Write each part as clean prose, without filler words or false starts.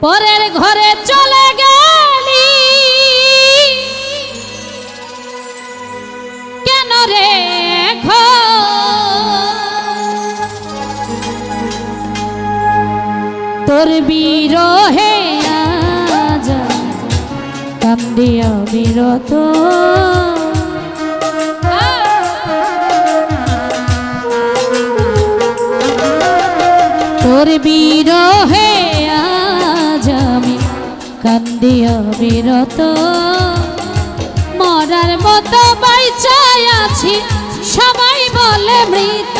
পরের ঘরে চলে গেলি কেন রে তোর বিরহে আজ কান্দি অবিরত তোর বিরহে আজ আমি কান্দি অবিরত মরার মতো বাইচাই আছি সবাই বলে মৃত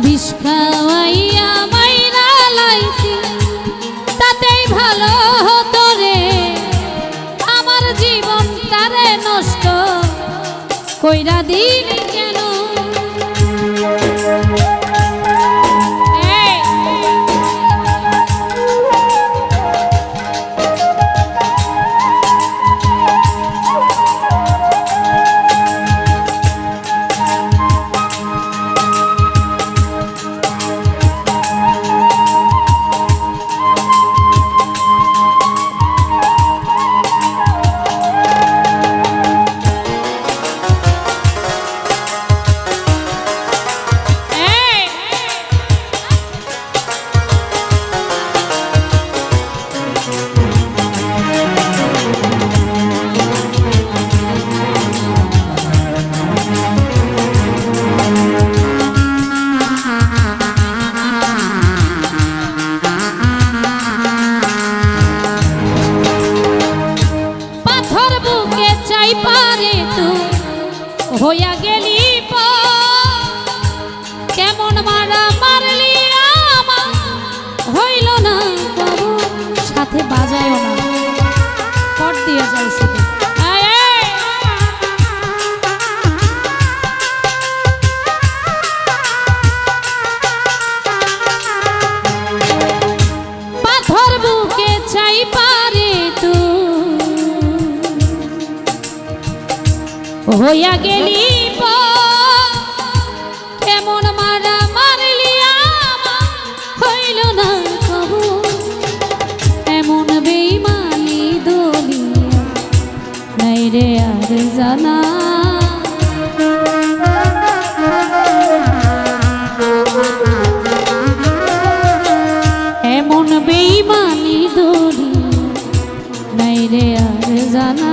বিষ খাওয়াইয়া মাইরা লাইতি তাতেই ভালো হতো রে আমার জীবনটারে নষ্ট কইরা দিলি কেন হইয়া গেলি কেমন মারা মারলি আমার হইল না বাবু সাথে বাজায়ও না পট দিয়ে যাই শুধু পাথর বুকে চাই পারে তু হইয়া গেলি কেমন মারা মারলি আমার হইল না কবু এমন বেইমানি দলিয়া নাই রে আর জানা এমন বেইমানি দলিয়া নাই রে আর জানা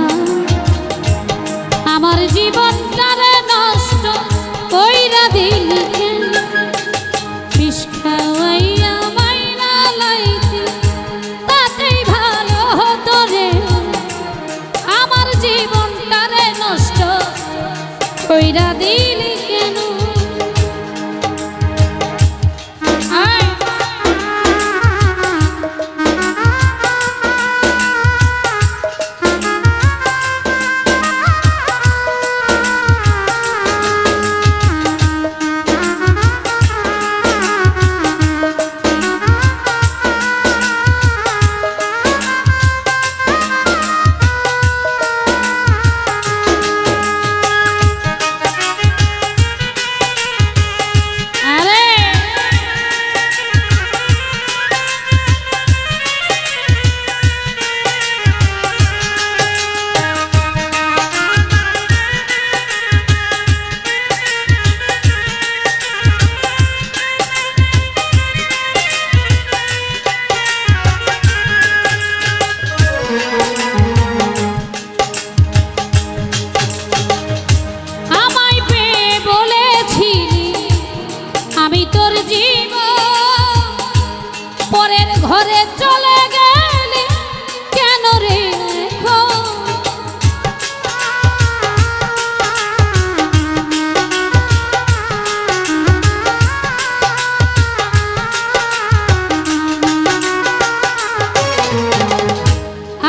আমার জীবনটারে নষ্ট কইরা দিলি কেন বিষ খাওয়াইয়া মাইরা লাইতি তাতেই ভালো হতো রে আমার জীবনটারে নষ্ট কইরা দিলি কেন পরের ঘরে চলে গেলি কেন রে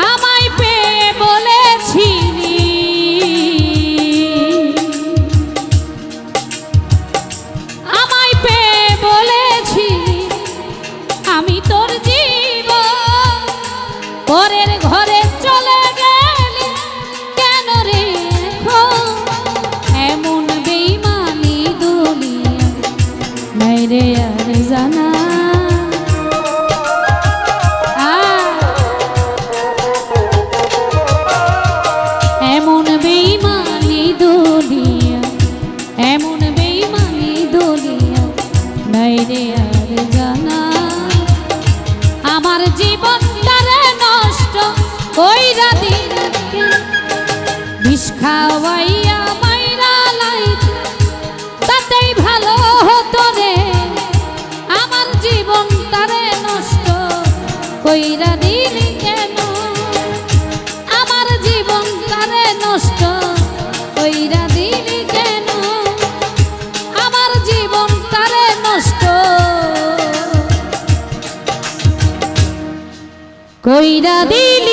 আমায় পেয়ে বলেছিলি আমায় পেয়ে বলেছিলি আমি তোর জীবন পরের ঘরে চলে গেলি কেন রে এমন বেইমানি দুনিয়া নাই রে আর জানা কইরা দিলি বিষ খাওয়াইয়া মাইরা লাইতে তাতেই ভালো হতো রে আমার জীবনটারে নষ্ট কইরা দিলি কেন আমার জীবনটারে নষ্ট কইরা দিলি কেন আমার জীবনটারে নষ্ট কইরা দিলি